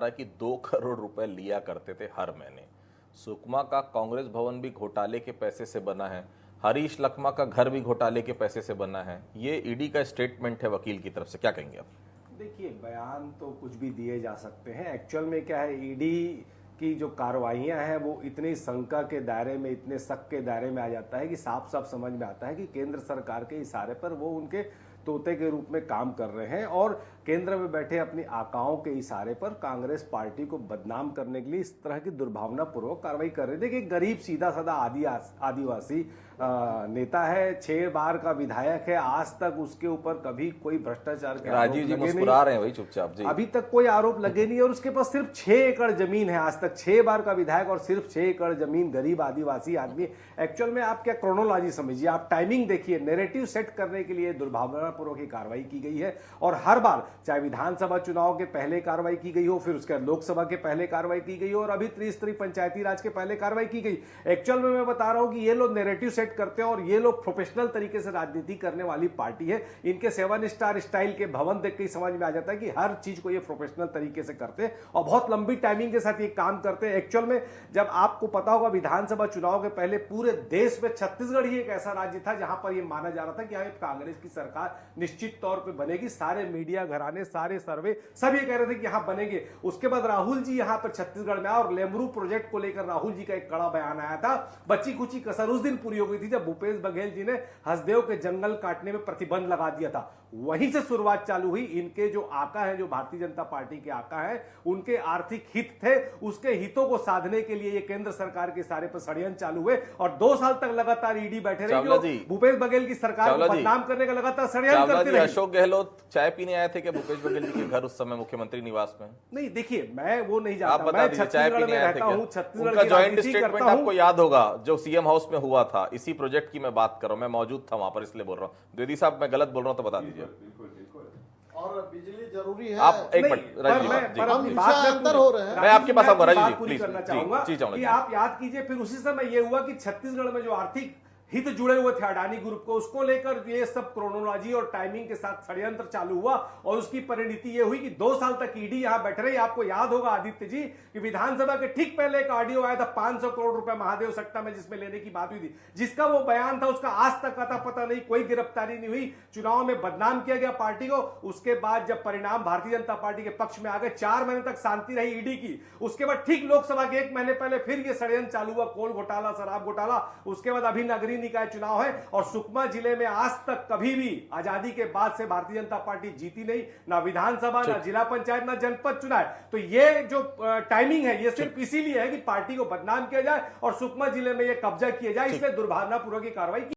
कि 2 करोड़ रुपए लिया करते थे हर महीने। सुकमा का कांग्रेस भवन भी घोटाले के पैसे से बना है, हरीश लखमा का घर भी घोटाले के पैसे से बना है। ये ईडी का स्टेटमेंट है वकील की तरफ से, क्या कहेंगे आप? देखिए, बयान तो कुछ भी दिए जा सकते हैं। एक्चुअल में क्या है, ईडी की जो कार्रवाइयां हैं वो इतनी शंका के दायरे में, इतने शक के दायरे में आ जाता है कि साफ साफ समझ में आता है कि केंद्र सरकार के इशारे पर वो उनके तोते के रूप में काम कर रहे हैं और केंद्र में बैठे अपनी आकाओं के इशारे पर कांग्रेस पार्टी को बदनाम करने के लिए इस तरह की दुर्भावनापूर्वक कार्रवाई कर रहे हैं। देखिए, गरीब सीधा साधा आदिवासी नेता है, 6 बार का विधायक है, आज तक उसके ऊपर कभी कोई भ्रष्टाचार के राजीव जी मुस्कुरा रहे हैं वही चुपचाप जी। अभी तक कोई आरोप लगे नहीं और उसके पास सिर्फ 6 एकड़ जमीन है। आज तक 6 बार का विधायक और सिर्फ 6 एकड़ जमीन, गरीब आदिवासी आदमी। एक्चुअल में आप क्या क्रोनोलॉजी समझिए, आप टाइमिंग देखिए। नैरेटिव सेट करने के लिए दुर्भावनापूर्वक की कार्रवाई की गई है और हर बार, चाहे विधानसभा चुनाव के पहले कार्रवाई की गई हो, फिर उसके बाद लोकसभा के पहले कार्रवाई की गई हो और अभी त्रिस्तरीय पंचायती राज के पहले कार्रवाई की गई। एक्चुअल में मैं बता रहा हूं कि ये लोग नैरेटिव सेट करते हैं और ये लोग प्रोफेशनल तरीके से राजनीति करने वाली पार्टी है। इनके 7 स्टार स्टाइल के भवन देख के समझ में आ जाता है कि हर चीज को ये प्रोफेशनल तरीके से करते हैं और बहुत लंबी टाइमिंग के साथ ये काम करते हैं। एक्चुअल में जब आपको पता होगा, विधानसभा चुनाव के पहले पूरे देश में छत्तीसगढ़ ही एक ऐसा राज्य था जहां पर यह माना जा रहा था कि कांग्रेस की सरकार निश्चित तौर पे बनेगी। सारे मीडिया घराने, सारे सर्वे सब ये कह रहे थे कि यहां बनेंगे। उसके बाद राहुल जी यहां पर छत्तीसगढ़ में आए और लेमरू प्रोजेक्ट को लेकर राहुल जी का एक कड़ा बयान आया था। बच्ची कुची कसर उस दिन पूरी हो गई थी जब भूपेश बघेल जी ने हसदेव के जंगल काटने में प्रतिबंध लगा दिया था। वहीं से शुरुआत चालू हुई। इनके जो आका है, जो भारतीय जनता पार्टी के आका है, उनके आर्थिक हित थे, उसके हितों को साधने के लिए ये केंद्र सरकार के सारे पर षड्यंत्र चालू हुए और 2 साल तक लगातार ईडी बैठे रहे। भूपेश बघेल की सरकार को बदनाम करने का लगातार षड्यंत्र करते रहे। अशोक गहलोत चाय पीने आए थे क्या भूपेश बघेल जी के घर उस समय मुख्यमंत्री निवास में? नहीं, देखिए, मैं वो नहीं जानता। मैं छत्तीसगढ़ में रहता हूं, छत्तीसगढ़ का जॉइंट स्टेटमेंट आपको याद होगा जो सीएम हाउस में हुआ था। इसी प्रोजेक्ट की मैं बात कर रहा हूं, मैं मौजूद था वहां पर, इसलिए बोल रहा हूं। द्विवेदी साहब, मैं गलत बोल रहा हूं तो बता दीजिए। और बिजली जरूरी है। आप एक मिनट राजीव जी, मैं आपके पास आऊंगा राजीव जी, प्लीज करना चाहूंगा कि आप याद कीजिए, फिर उसी समय यह हुआ कि छत्तीसगढ़ में जो आर्थिक हित जुड़े हुए थे अडानी ग्रुप को, उसको लेकर ये सब क्रोनोलॉजी और टाइमिंग के साथ षड्यंत्र चालू हुआ और उसकी परिणति ये हुई कि 2 साल तक ईडी यहां बैठ रही। आपको याद होगा आदित्य जी कि विधानसभा के ठीक पहले एक ऑडियो आया था 500 करोड़ रुपए महादेव सट्टा में जिसमें लेने की बात हुई थी, जिसका वो बयान था, उसका आज तक का पता नहीं, कोई गिरफ्तारी नहीं हुई। चुनाव में बदनाम किया गया पार्टी को। उसके बाद जब परिणाम भारतीय जनता पार्टी के पक्ष में आ गए, 4 महीने तक शांति रही ईडी की। उसके बाद ठीक लोकसभा के 1 महीने पहले फिर ये षड्यंत्र चालू हुआ, कोल घोटाला, शराब घोटाला। उसके बाद अभी नगरीय निकाय चुनाव है और सुकमा जिले में आज तक कभी भी आजादी के बाद से भारतीय जनता पार्टी जीती नहीं, ना विधानसभा, ना जिला पंचायत, ना जनपद चुनाव। तो ये जो टाइमिंग है ये सिर्फ इसीलिए है कि पार्टी को बदनाम किया जाए और सुकमा जिले में ये कब्जा किया जाए, इसलिए दुर्भावनापूर्वक की कार्रवाई की।